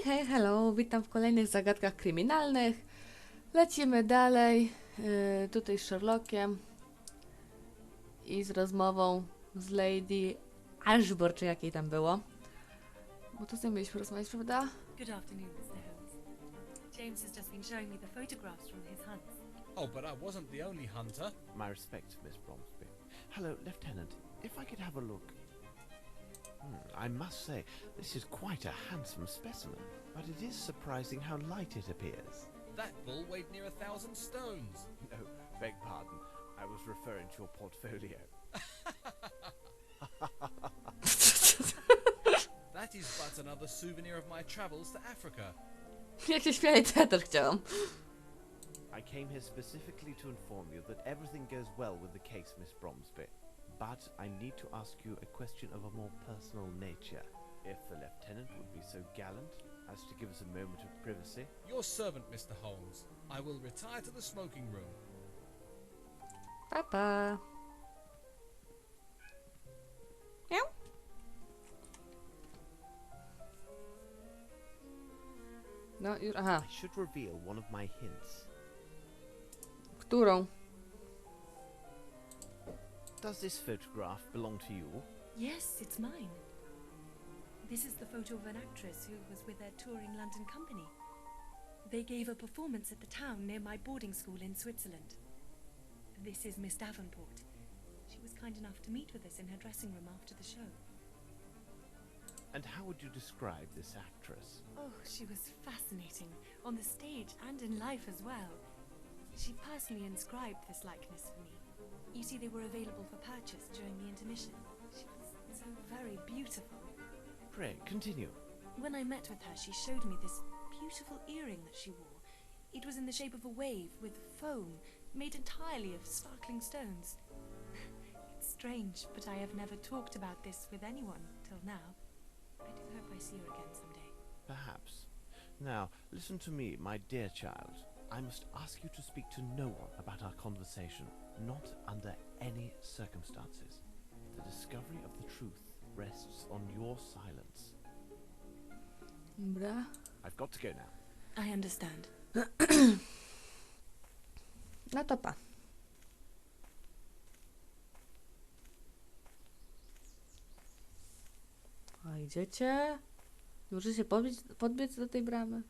Hej, hello, witam w kolejnych zagadkach kryminalnych. Lecimy dalej, tutaj z Sherlockiem i z rozmową z Lady Ashbor, czy jakiej tam było. Bo to z nią mieliśmy rozmawiać, prawda? Good afternoon, Mr. Holmes. James has just been showing me the photographs from his hunts. Oh, but I wasn't the only hunter. My respects, Miss Bromsby. Hello, Lieutenant. If I could have a look... I must say, this is quite a handsome specimen, but it is surprising how light it appears. That bull weighed near 1,000 stones. No, beg pardon. I was referring to your portfolio. That is but another souvenir of my travels to Africa. Jak się śmieje, to ja też chciałam. I came here specifically to inform you that everything goes well with the case, Miss Bromsby. But I need to ask you a question of a more personal nature. If the Lieutenant would be so gallant as to give us a moment of privacy. Your servant, Mr. Holmes. I will retire to the smoking room. Pa, pa. Miau. No już, aha. I should reveal one of my hints. Którą? Does this photograph belong to you? Yes, it's mine. This is the photo of an actress who was with their touring London company. They gave a performance at the town near my boarding school in Switzerland. This is Miss Davenport. She was kind enough to meet with us in her dressing room after the show. And how would you describe this actress? Oh, she was fascinating, on the stage and in life as well. She personally inscribed this likeness for me. You see, they were available for purchase during the intermission. She was so very beautiful. Pray, continue. When I met with her, she showed me this beautiful earring that she wore. It was in the shape of a wave with foam, made entirely of sparkling stones. It's strange, but I have never talked about this with anyone till now. I do hope I see her again someday. Perhaps. Now, listen to me, my dear child. I must ask you to speak to no one about our conversation, not under any circumstances. The discovery of the truth rests on your silence. Dobra. I've got to go now. I understand. No to pa. A idziecie? Możecie podbiec do tej bramy?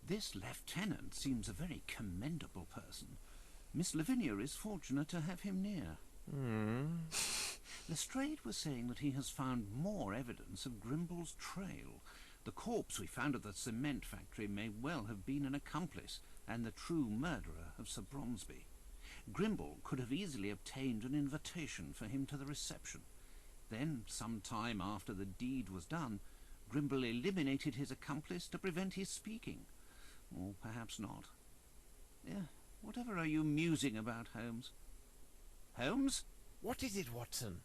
This lieutenant seems a very commendable person. Miss Lavinia is fortunate to have him near. Lestrade was saying that he has found more evidence of Grimble's trail. The corpse we found at the cement factory may well have been an accomplice and the true murderer of Sir Bromsby. Grimble could have easily obtained an invitation for him to the reception. Then, some time after the deed was done, Grimble eliminated his accomplice to prevent his speaking. Or perhaps not. Whatever are you musing about, Holmes? Holmes? What is it, Watson?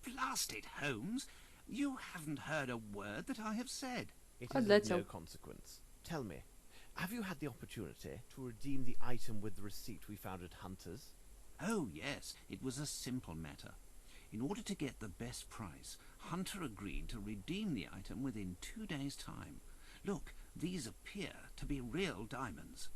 Blast it, Holmes! You haven't heard a word that I have said. It is of no consequence. Tell me, have you had the opportunity to redeem the item with the receipt we found at Hunter's? Oh, yes, it was a simple matter. In order to get the best price, Hunter agreed to redeem the item within 2 days' time. Look, these appear to be real diamonds.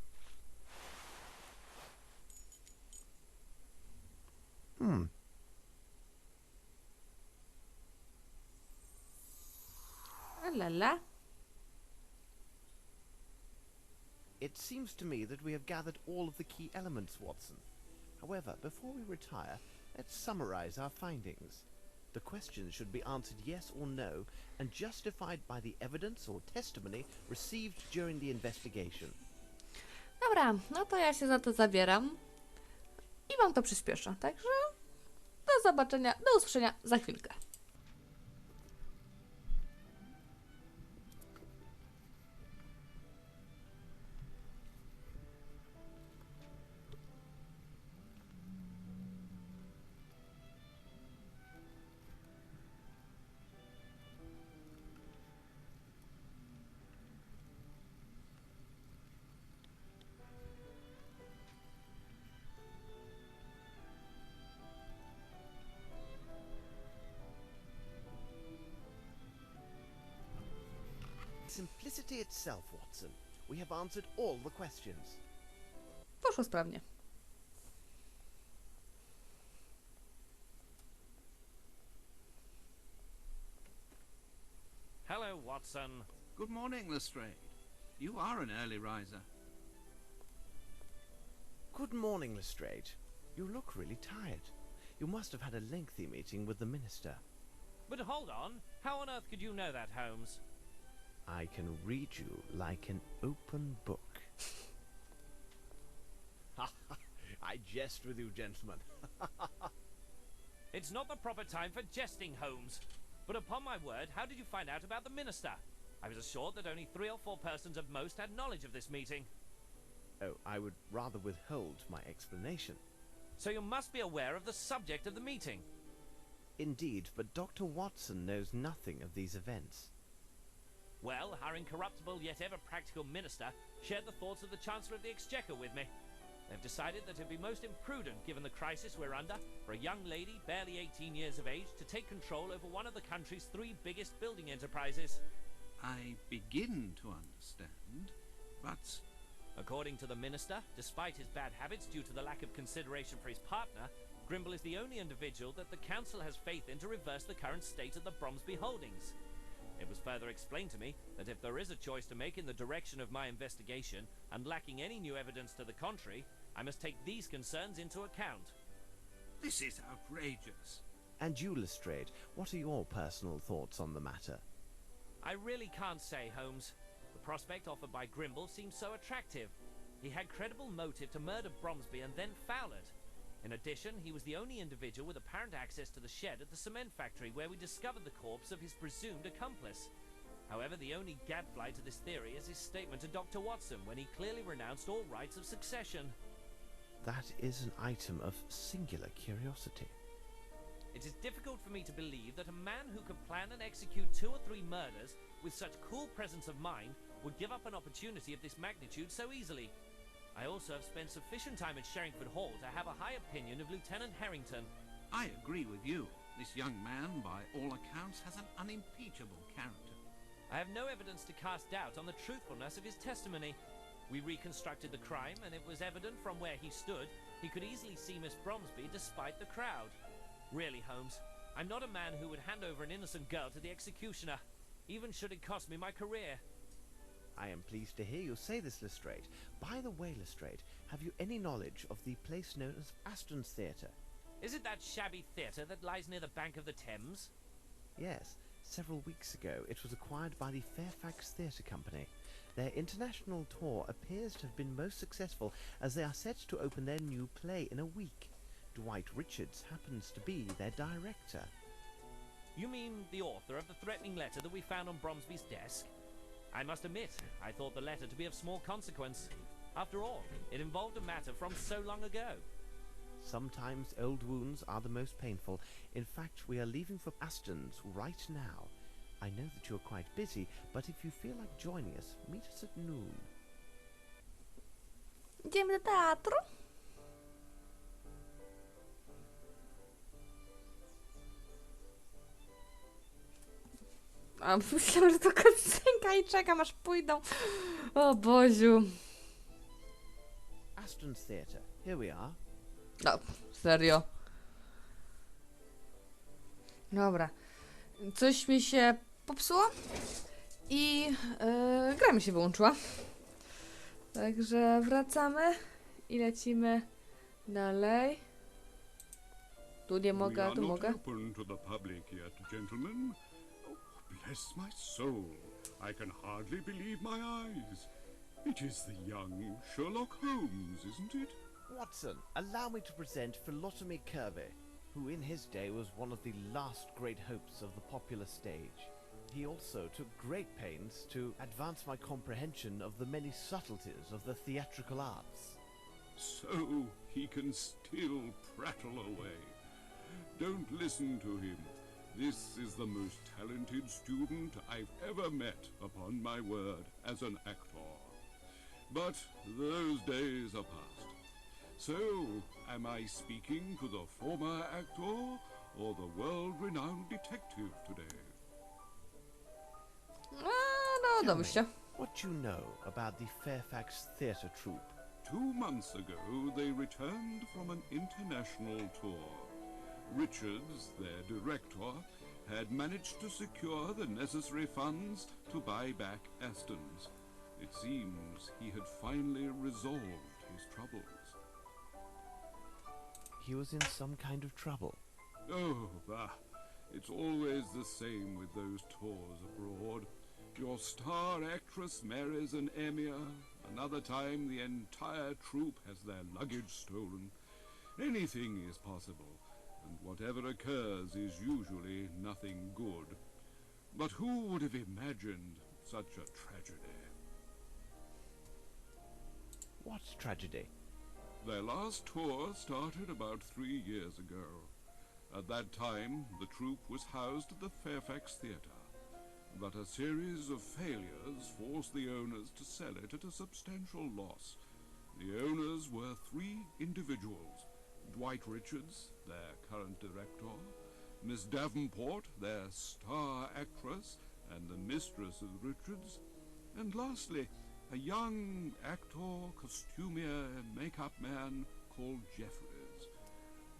La la. It seems to me that we have gathered all of the key elements, Watson. However, before we retire, let's summarize our findings. The questions should be answered yes or no and justified by the evidence or testimony received during the investigation. Dobra, no to ja się za to zabieram i wam to przyspieszę, także do zobaczenia, do usłyszenia za chwilkę. It's simplicity itself, Watson. We have answered all the questions. Poszło sprawnie. Hello, Watson. Good morning, Lestrade. You are an early riser. Good morning, Lestrade. You look really tired. You must have had a lengthy meeting with the minister. But hold on. How on earth could you know that, Holmes? I can read you like an open book. I jest with you, gentlemen. It's not the proper time for jesting, Holmes. But upon my word, how did you find out about the minister? I was assured that only 3 or 4 persons at most had knowledge of this meeting. Oh, I would rather withhold my explanation. So you must be aware of the subject of the meeting. Indeed, but Dr. Watson knows nothing of these events. Well, our incorruptible yet ever practical minister shared the thoughts of the Chancellor of the Exchequer with me. They've decided that it would be most imprudent, given the crisis we're under, for a young lady, barely 18 years of age, to take control over one of the country's 3 biggest building enterprises. I begin to understand, but... According to the minister, despite his bad habits due to the lack of consideration for his partner, Grimble is the only individual that the council has faith in to reverse the current state of the Bromsby holdings. It was further explained to me that if there is a choice to make in the direction of my investigation, and lacking any new evidence to the contrary, I must take these concerns into account. This is outrageous. And you, Lestrade, what are your personal thoughts on the matter? I really can't say, Holmes. The prospect offered by Grimble seems so attractive. He had credible motive to murder Bromsby and then foul it. In addition, he was the only individual with apparent access to the shed at the cement factory where we discovered the corpse of his presumed accomplice. However, the only gadfly to this theory is his statement to Dr. Watson when he clearly renounced all rights of succession. That is an item of singular curiosity. It is difficult for me to believe that a man who could plan and execute 2 or 3 murders with such cool presence of mind would give up an opportunity of this magnitude so easily. I also have spent sufficient time at Sherringford Hall to have a high opinion of Lieutenant Harrington. I agree with you. This young man, by all accounts, has an unimpeachable character. I have no evidence to cast doubt on the truthfulness of his testimony. We reconstructed the crime, and it was evident from where he stood he could easily see Miss Bromsby despite the crowd. Really, Holmes, I'm not a man who would hand over an innocent girl to the executioner, even should it cost me my career. I am pleased to hear you say this, Lestrade. By the way, Lestrade, have you any knowledge of the place known as Aston's Theatre? Is it that shabby theatre that lies near the bank of the Thames? Yes, several weeks ago it was acquired by the Fairfax Theatre Company. Their international tour appears to have been most successful, as they are set to open their new play in a week. Dwight Richards happens to be their director. You mean the author of the threatening letter that we found on Bromsby's desk? I must admit, I thought the letter to be of small consequence. After all, it involved a matter from so long ago. Sometimes old wounds are the most painful. In fact, we are leaving for Aston's right now. I know that you are quite busy, but if you feel like joining us, meet us at noon. Idziemy do teatru? A myślałam, że to cutscenka i czekam aż pójdą. O Boziu. Aston's Theatre, here we are. No, serio. Dobra. Coś mi się popsuło i gra mi się wyłączyła. Także wracamy i lecimy dalej. Tu nie mogę, a tu mogę. Open to the public yet, gentlemen. Oh, bless my soul. I can hardly believe my eyes. It is the young Sherlock Holmes, isn't it? Watson, allow me to present Philotomy Kirby, who in his day was one of the last great hopes of the popular stage. He also took great pains to advance my comprehension of the many subtleties of the theatrical arts. So he can still prattle away. Don't listen to him. This is the most talented student I've ever met, upon my word, as an actor. But those days are past. So, am I speaking to the former actor or the world-renowned detective today? No, Podoba mi się. What do you know about the Fairfax Theatre troupe? 2 months ago, they returned from an international tour. Richards, their director, had managed to secure the necessary funds to buy back Aston's. It seems he had finally resolved his troubles. He was in some kind of trouble. Oh, bah, it's always the same with those tours abroad. Your star actress marries an emir. Another time the entire troupe has their luggage stolen. Anything is possible, and whatever occurs is usually nothing good. But who would have imagined such a tragedy? What tragedy? Their last tour started about 3 years ago. At that time, the troupe was housed at the Fairfax Theatre. But a series of failures forced the owners to sell it at a substantial loss. The owners were 3 individuals: Dwight Richards, their current director, Miss Davenport, their star actress and the mistress of Richards, and lastly, a young actor, costumier, make-up man called Jeffries.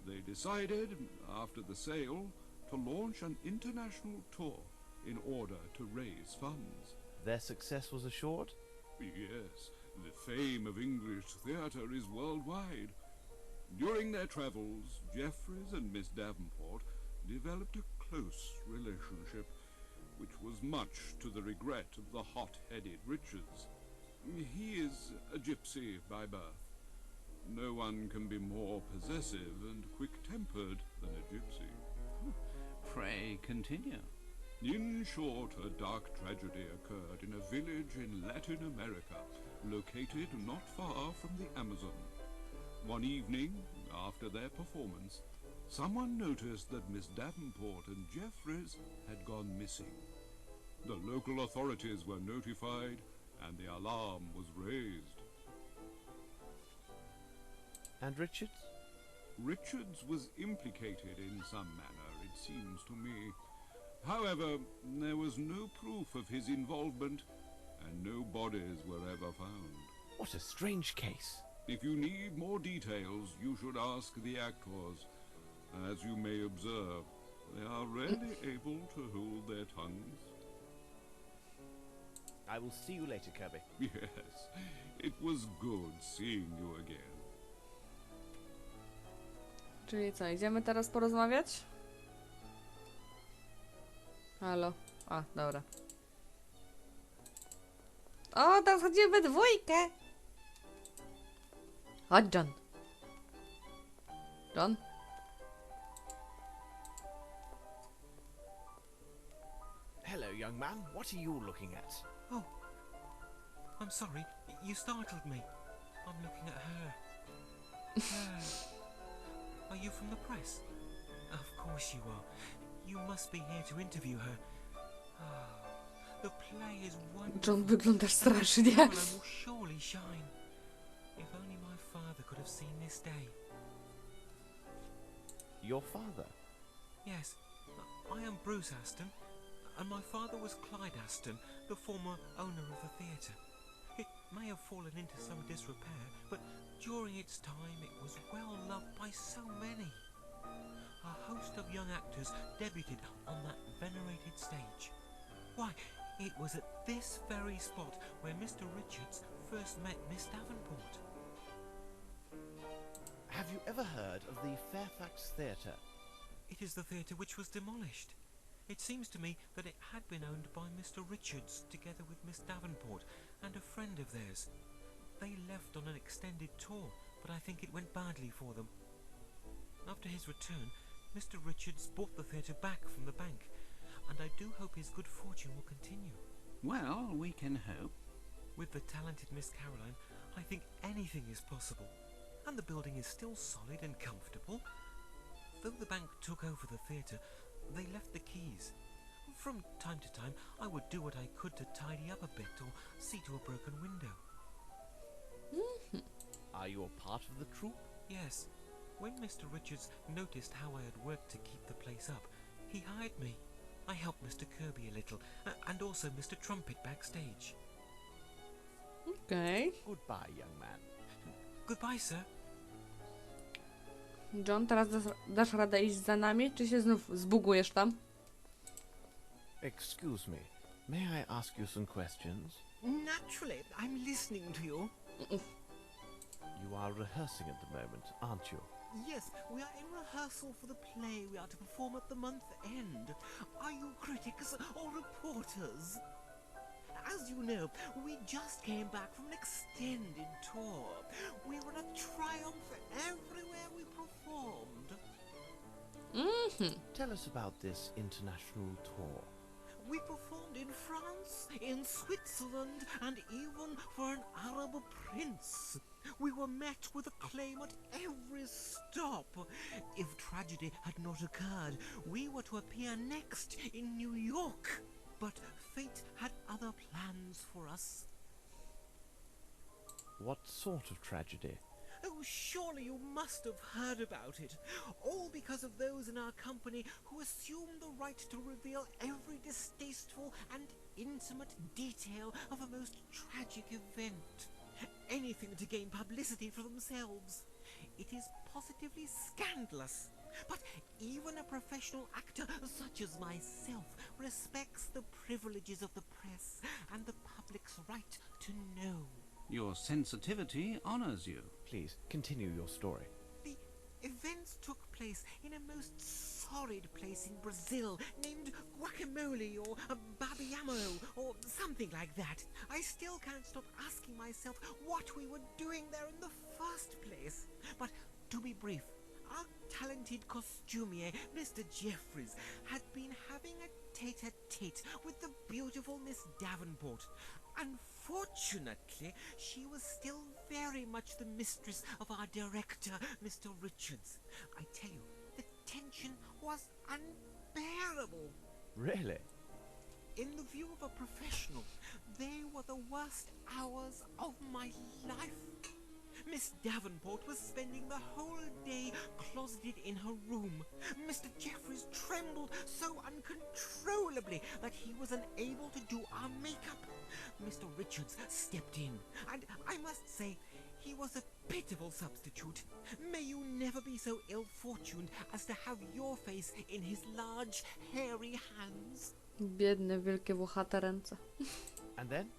They decided, after the sale, to launch an international tour in order to raise funds. Their success was assured? Yes, the fame of English theatre is worldwide. During their travels, Jeffries and Miss Davenport developed a close relationship, which was much to the regret of the hot-headed Richards. He is a gypsy by birth. No one can be more possessive and quick-tempered than a gypsy. Pray continue. In short, a dark tragedy occurred in a village in Latin America, located not far from the Amazon. One evening, after their performance, someone noticed that Miss Davenport and Jeffries had gone missing. The local authorities were notified, and the alarm was raised. And Richards? Richards was implicated in some manner, it seems to me. However, there was no proof of his involvement, and no bodies were ever found. What a strange case. If you need more details, you should ask the actors. As you may observe, they are rarely able to hold their tongues. I will see you later, Kirby. Yes, it was good seeing you again. Czyli co, idziemy teraz porozmawiać? Halo? A, dobra. O, teraz chodzimy we dwójkę! Chodź, John. John? Hello, young man. What are you looking at? Oh, I'm sorry. You startled me. I'm looking at her. Are you from the press? Of course you are. You must be here to interview her. The play is wonderful. John, wyglądasz strasznie. Caroline will surely shine. If only my father could have seen this day. Your father? Yes, I am Bruce Aston, and my father was Clyde Aston, the former owner of the theatre. It may have fallen into some disrepair, but during its time it was well loved by so many. A host of young actors debuted on that venerated stage. Why, it was at this very spot where Mr. Richards first met Miss Davenport. Have you ever heard of the Fairfax Theatre? It is the theatre which was demolished. It seems to me that it had been owned by Mr. Richards together with Miss Davenport and a friend of theirs. They left on an extended tour, but I think it went badly for them. After his return, Mr. Richards bought the theatre back from the bank, and I do hope his good fortune will continue. Well, we can hope. With the talented Miss Caroline, I think anything is possible. And the building is still solid and comfortable. Though the bank took over the theatre, they left the keys. From time to time, I would do what I could to tidy up a bit or see to a broken window. Are you a part of the troupe? Yes. When Mr. Richards noticed how I had worked to keep the place up, he hired me. I helped Mr. Kirby a little, and also Mr. Trumpet backstage. Okej. Goodbye, young man. Goodbye, sir. John, teraz dasz radę iść za nami, czy się znów zbugujesz tam? Excuse me. May I ask you some questions? Naturally, I'm listening to you. You are rehearsing at the moment, aren't you? Yes, we are in rehearsal for the play we are to perform at the month end. Are you critics or reporters? As you know, we just came back from an extended tour. We were a triumph everywhere we performed. Tell us about this international tour. We performed in France, in Switzerland, and even for an Arab prince. We were met with acclaim at every stop. If tragedy had not occurred, we were to appear next in New York. But fate had other plans for us. What sort of tragedy? Oh, surely you must have heard about it. All because of those in our company who assumed the right to reveal every distasteful and intimate detail of a most tragic event. Anything to gain publicity for themselves. It is positively scandalous. But even a professional actor such as myself respects the privileges of the press and the public's right to know. Your sensitivity honors you. Please, continue your story. The events took place in a most sordid place in Brazil named Guacamole or Babiamo or something like that. I still can't stop asking myself what we were doing there in the first place. But to be brief, our talented costumier, Mr. Jeffries, had been having a tete-a-tete with the beautiful Miss Davenport. Unfortunately, she was still very much the mistress of our director, Mr. Richards. I tell you, the tension was unbearable. Really? In the view of a professional, they were the worst hours of my life. Miss Davenport was spending the whole day closeted in her room. Mr. Jeffries trembled so uncontrollably that he was unable to do our makeup. Mr. Richards stepped in, and I must say, he was a pitiful substitute. May you never be so ill-fortuned as to have your face in his large, hairy hands. Biedne, wielkie, włochate ręce. And then?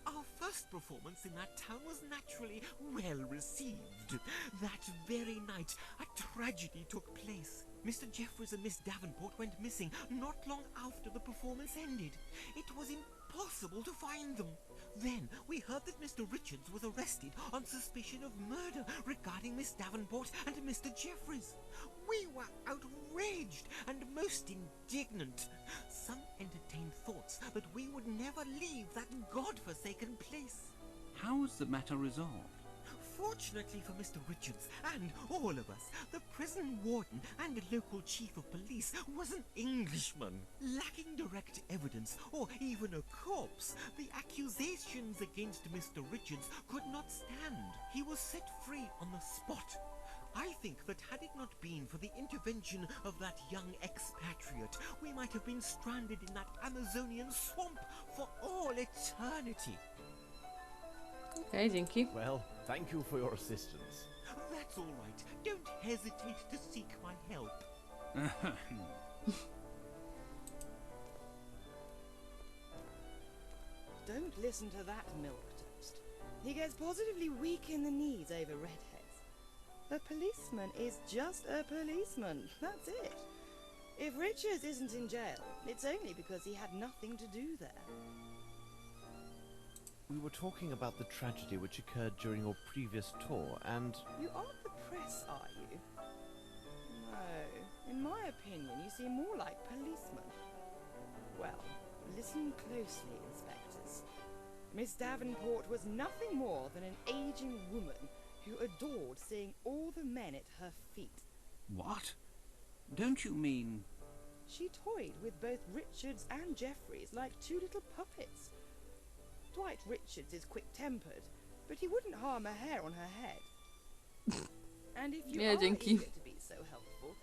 Our first performance in that town was naturally well received. That very night, a tragedy took place. Mr. Jeffries and Miss Davenport went missing not long after the performance ended. It was impossible to find them. Then we heard that Mr. Richards was arrested on suspicion of murder regarding Miss Davenport and Mr. Jeffries. We were outraged and most indignant. Some entertained thoughts that we would never leave that god-forsaken place. How was the matter resolved? Fortunately for Mr. Richards and all of us, the prison warden and local chief of police was an Englishman. Lacking direct evidence or even a corpse, the accusations against Mr. Richards could not stand. He was set free on the spot. I think that had it not been for the intervention of that young expatriate, we might have been stranded in that Amazonian swamp for all eternity. Okej, dzięki. Well, thank you for your assistance. That's all right. Don't hesitate to seek my help. Don't listen to that milk toast. He gets positively weak in the knees over redheads. A policeman is just a policeman. That's it. If Richards isn't in jail, it's only because he had nothing to do there. We were talking about the tragedy which occurred during your previous tour, and... You aren't the press, are you? No. In my opinion, you seem more like policemen. Well, listen closely, inspectors. Miss Davenport was nothing more than an aging woman who adored seeing all the men at her feet. What? Don't you mean... She toyed with both Richards and Jeffries like two little puppets. Dwight Richards is quick-tempered, but he wouldn't harm a hair on her head. And if you are eager to be so helpful,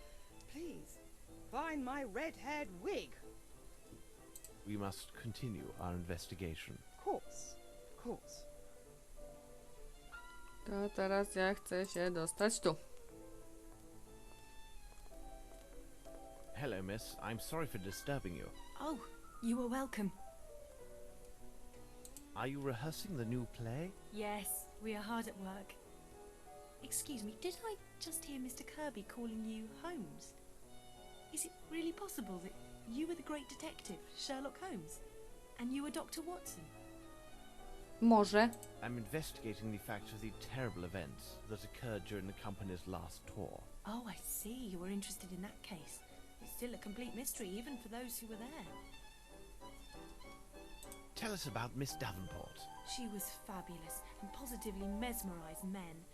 please, find my red-haired wig. We must continue our investigation. Of course, of course. To teraz ja chcę się dostać tu. Hello, miss. I'm sorry for disturbing you. Oh, you are welcome. Are you rehearsing the new play? Yes, we are hard at work. Excuse me, did I just hear Mr. Kirby calling you Holmes? Is it really possible that you were the great detective, Sherlock Holmes, and you were Dr. Watson? Może. I'm investigating the facts of the terrible events that occurred during the company's last tour. Oh, I see. You were interested in that case. It's still a complete mystery, even for those who were there. Tell us about Miss Davenport. She was fabulous and positively mesmerised men.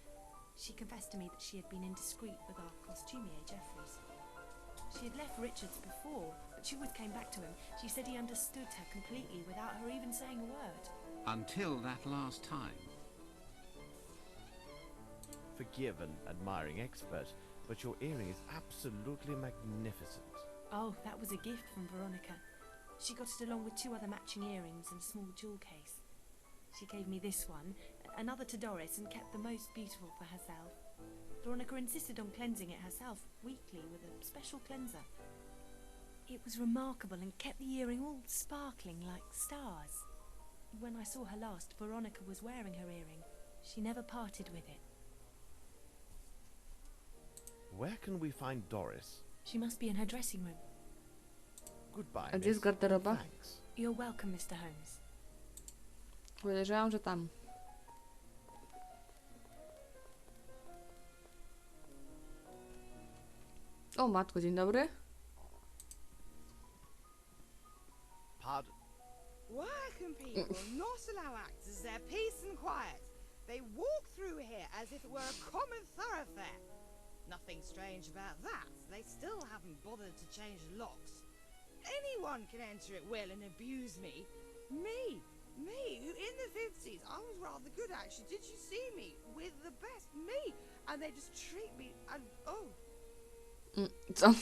She confessed to me that she had been indiscreet with our costumier, Jeffries. She had left Richards before, but she always came back to him. She said he understood her completely without her even saying a word. Until that last time. Forgive an admiring expert, but your earring is absolutely magnificent. Oh, that was a gift from Veronica. She got it along with 2 other matching earrings and a small jewel case. She gave me this one, another to Doris, and kept the most beautiful for herself. Veronica insisted on cleansing it herself weekly with a special cleanser. It was remarkable and kept the earring all sparkling like stars. When I saw her last, Veronica was wearing her earring. She never parted with it. Where can we find Doris? She must be in her dressing room. Goodbye, A gdzie jest miss. garderoba? Thanks. You're welcome, Mr. Holmes. Podejrzewam, że tam. O matko, dzień dobry. Pardon? Why can people not allow actors their peace and quiet? They walk through here as if it were a common thoroughfare. Nothing strange about that. They still haven't bothered to change the locks. Anyone can enter at will and abuse me. Me, who in the 50s, I was rather good actually. Did you see me? With the best, me. And they just treat me and, oh. Co?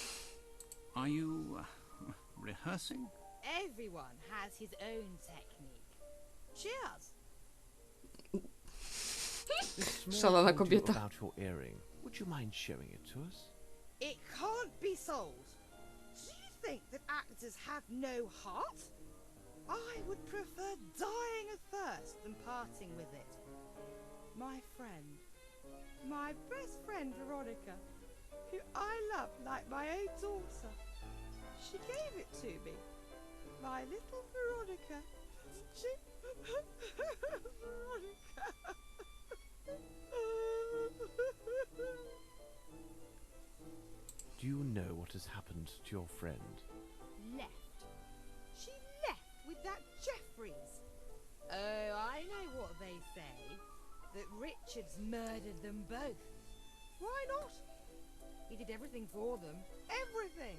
Are you rehearsing? Everyone has his own technique. Cheers. This small Szalona told you kobieta. about your earring. Would you mind showing it to us? It can't be sold. Do you think that actors have no heart? I would prefer dying of thirst than parting with it. My friend, my best friend Veronica, who I love like my own daughter, she gave it to me. My little Veronica. She... Veronica. Do you know what has happened to your friend? Left. She left with that Jeffries. Oh, I know what they say. That Richards murdered them both. Why not? He did everything for them. Everything!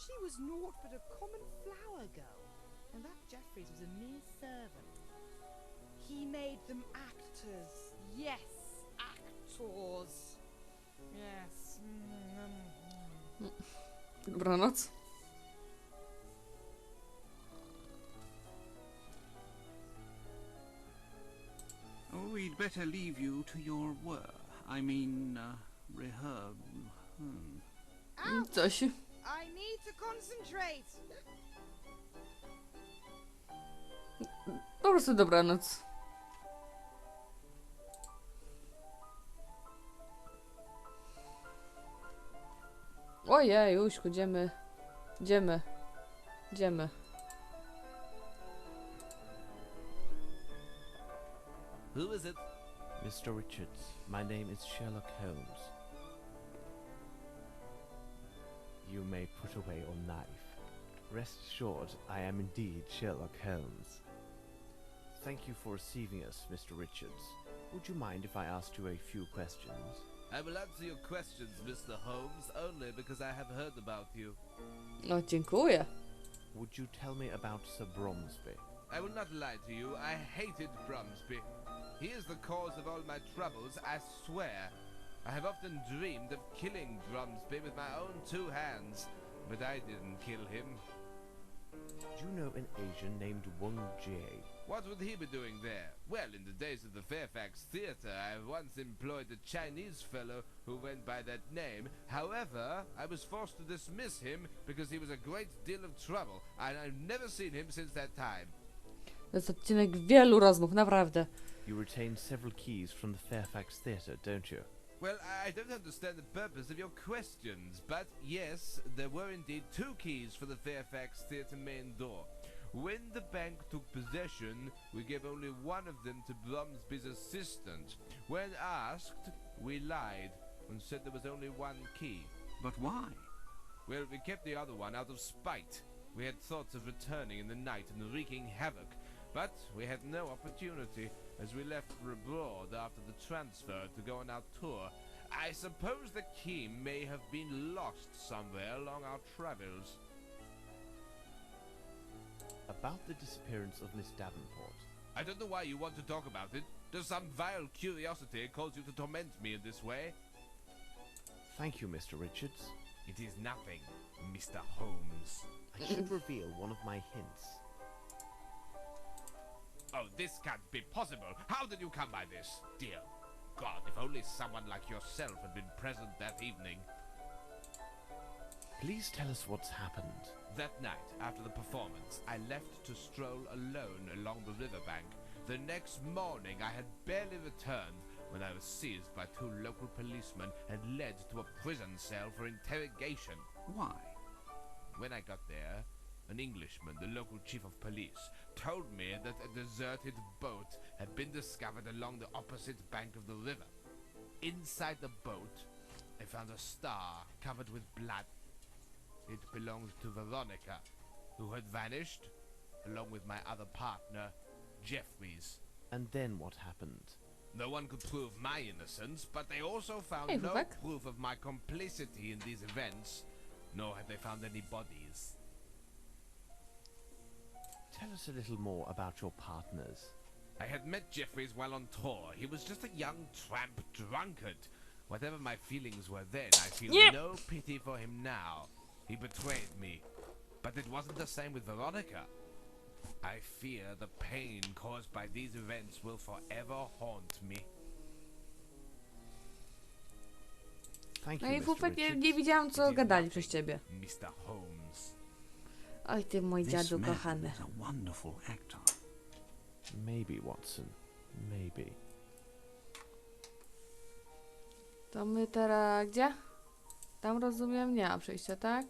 She was naught but a common flower girl, and that Jeffries was a mere servant. He made them actors. Yes, actors. Yes. Dobranoc. Oh, we'd better leave you to your work. I mean, Coś. I need to concentrate. Po prostu dobranoc. Ojej, Juśku, idziemy. Who is it? Mr. Richards, my name is Sherlock Holmes. You may put away your knife. Rest assured, I am indeed Sherlock Holmes. Thank you for receiving us, Mr. Richards. Would you mind if I asked you a few questions? I will answer your questions, Mr. Holmes, only because I have heard about you. No, dziękuję. Would you tell me about Sir Bromsby? I will not lie to you, I hated Bromsby. He is the cause of all my troubles, I swear. I have often dreamed of killing Bromsby with my own 2 hands, but I didn't kill him. Do you know an Asian named Wang Jie? What would he be doing there? Well, in the days of the Fairfax Theatre, I once employed a Chinese fellow who went by that name. However, I was forced to dismiss him because he was a great deal of trouble, and I've never seen him since that time. To jest odcinek wielu rozmów, naprawdę. You retain several keys from the Fairfax Theatre, don't you? Well, I don't understand the purpose of your questions, but yes, there were indeed 2 keys for the Fairfax Theatre main door. When the bank took possession, we gave only one of them to Bromsby's assistant. When asked, we lied and said there was only 1 key. But why? Well, we kept the other one out of spite. We had thoughts of returning in the night and wreaking havoc, but we had no opportunity, as we left for abroad after the transfer to go on our tour. I suppose the key may have been lost somewhere along our travels. About the disappearance of Miss Davenport. I don't know why you want to talk about it. Does some vile curiosity cause you to torment me in this way? Thank you, Mr. Richards. It is nothing, Mr. Holmes. I should reveal one of my hints. Oh, this can't be possible. How did you come by this? Dear God, if only someone like yourself had been present that evening. Please tell us what's happened. That night, after the performance, I left to stroll alone along the riverbank. The next morning, I had barely returned when I was seized by 2 local policemen and led to a prison cell for interrogation. Why? When I got there, an Englishman, the local chief of police, told me that a deserted boat had been discovered along the opposite bank of the river. Inside the boat, I found a star covered with blood. It belonged to Veronica, who had vanished, along with my other partner, Jeffries. And then what happened? No one could prove my innocence, but they also found Hey, no Vivek. proof of my complicity in these events, nor had they found any bodies. Tell us a little more about your partners. I had met Jeffries while on tour. He was just a young tramp drunkard. Whatever my feelings were then, I feel no pity for him now. He betrayed me. But it wasn't the same with Veronica. I fear the pain caused by these events will forever haunt me. Thank No you, i Mr. Fufek, nie Richards. widziałam, co gadali przez ciebie. Mr. Holmes. Oj, ty mój This dziadu man kochany. is a wonderful actor. Maybe, Watson. Maybe. To my teraz gdzie? Tam rozumiem, nie ma przejścia, tak?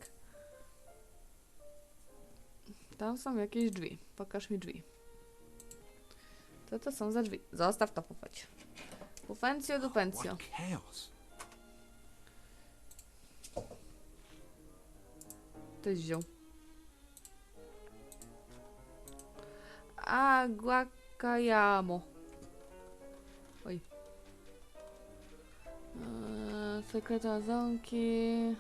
Tam są jakieś drzwi. Pokaż mi drzwi. Co to są za drzwi? Zostaw to, Pufeć. Pufencjo dupencjo. What chaos! Ty wziął. A, guacayamo. Oj. Sekret Amazonki.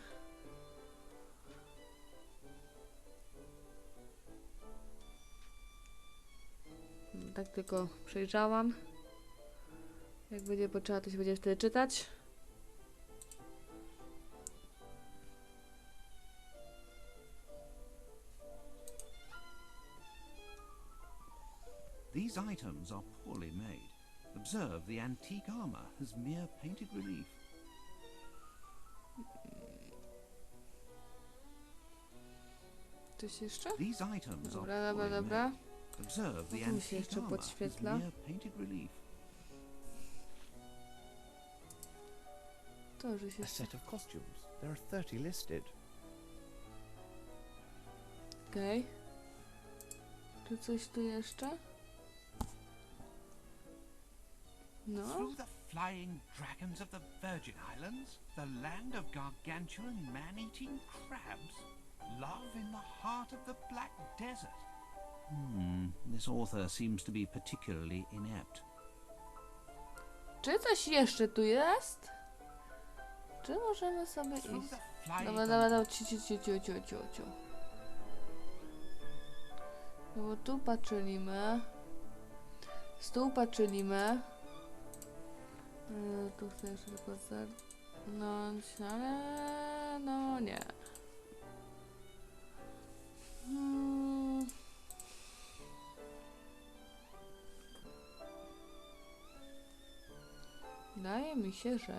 Tak tylko przejrzałam. Jak będzie potrzeba, to się będzie wtedy czytać. These items are poorly made. Observe, the antique armor has mere painted relief. Coś jeszcze? These items are Dobra, dobra, poorly dobra. made. Observe, the Tu mi się antique jeszcze armor has podświetla. mere painted relief. To, że się A set of costumes. There are 30 listed. Okej. Czy coś tu jeszcze? No. Through the flying dragons of the Virgin Islands, the land of gargantuan man-eating crabs, love in the heart of the Black Desert. This author seems to be particularly inept. Czy coś jeszcze tu jest? Czy możemy sobie iść? Through the flying Dobra, dobra, dobra, ciu. No bo tu patrzyliśmy. Stół patrzyliśmy. Tu chcę jeszcze tylko zerknąć, ale no nie. Wydaje mi się, że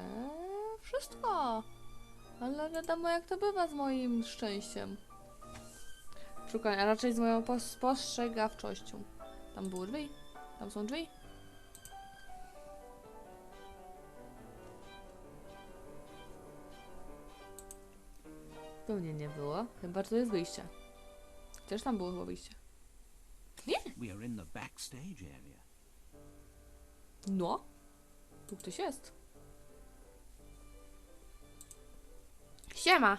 wszystko. Ale wiadomo jak to bywa z moim szczęściem. Szukam, a raczej z moją spostrzegawczością. Tam były drzwi? Tam są drzwi? Pewnie nie było, chyba że to jest wyjście. Chociaż tam było chyba wyjście. Nie! We are in the backstage area. No. Tu ktoś jest. Siema!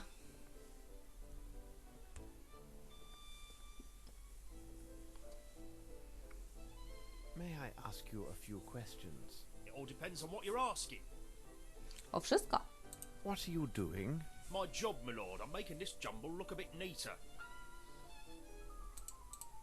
May I ask you a few questions? It all depends on what you're asking. O wszystko. What are you doing? My job, my lord. I'm making this jumble look a bit neater.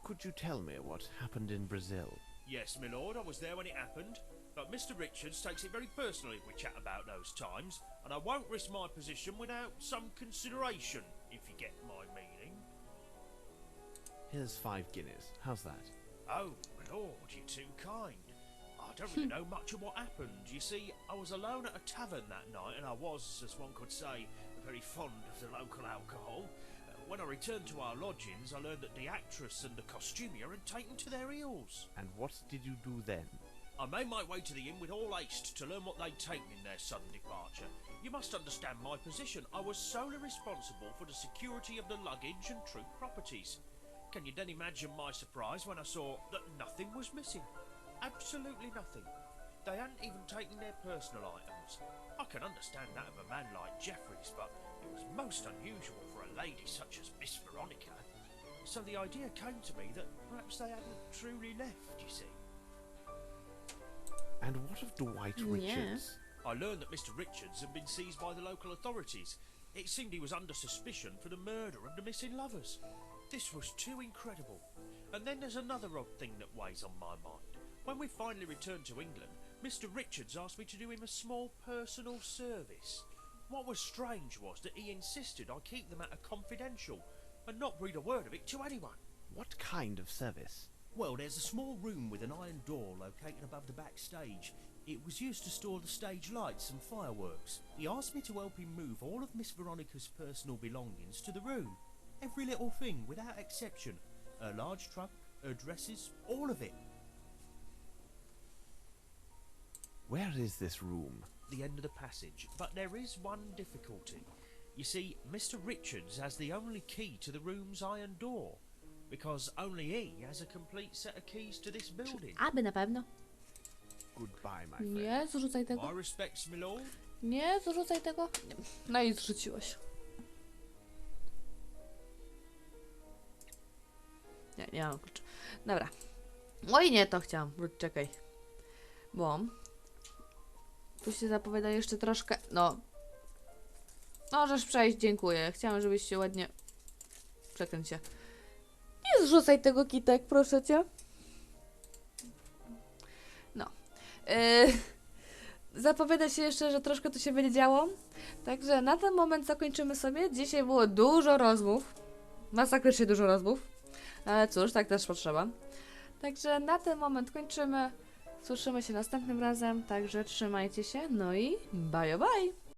Could you tell me what happened in Brazil? Yes, my lord, I was there when it happened. But Mr. Richards takes it very personally if we chat about those times, and I won't risk my position without some consideration, if you get my meaning. Here's 5 guineas. How's that? Oh, my lord, you're too kind. I don't really know much of what happened. You see, I was alone at a tavern that night, and I was, as one could say, very fond of the local alcohol. When I returned to our lodgings, I learned that the actress and the costumier had taken to their heels. And what did you do then? I made my way to the inn with all haste to learn what they'd taken in their sudden departure. You must understand my position. I was solely responsible for the security of the luggage and troop properties. Can you then imagine my surprise when I saw that nothing was missing? Absolutely nothing. They hadn't even taken their personal items. I can understand that of a man like Jeffries, but it was most unusual for a lady such as Miss Veronica. So the idea came to me that perhaps they hadn't truly left, you see. And what of Dwight Richards? I learned that Mr. Richards had been seized by the local authorities. It seemed he was under suspicion for the murder of the missing lovers. This was too incredible. And then there's another odd thing that weighs on my mind. When we finally returned to England, Mr. Richards asked me to do him a small personal service. What was strange was that he insisted I keep the matter confidential and not breathe a word of it to anyone. What kind of service? Well, there's a small room with an iron door located above the backstage. It was used to store the stage lights and fireworks. He asked me to help him move all of Miss Veronica's personal belongings to the room. Every little thing, without exception. Her large trunk, her dresses, all of it. Where is this room? The end of the passage. But there is one difficulty. You see, Mr. Richards has the only key to the room's iron door. Because only he has a complete set of keys to this building. Aby na pewno. Goodbye, my friend. Nie, zrzucaj tego. My respects, my lord. Nie, zrzucaj tego. No i zrzuciłeś. Nie mam klucza. Dobra. Oj nie, to chciałam. Czekaj. Bo tu się zapowiada jeszcze troszkę. No. Możesz przejść, dziękuję. Chciałam, żebyś się ładnie. Przekręć się. Nie zrzucaj tego, Kitek, proszę cię. No. Zapowiada się jeszcze, że troszkę tu się będzie działo. Także na ten moment zakończymy sobie. Dzisiaj było dużo rozmów. Masakrycznie dużo rozmów. Ale cóż, tak też potrzeba. Także na ten moment kończymy. Słyszymy się następnym razem. Także trzymajcie się. No i bye bye.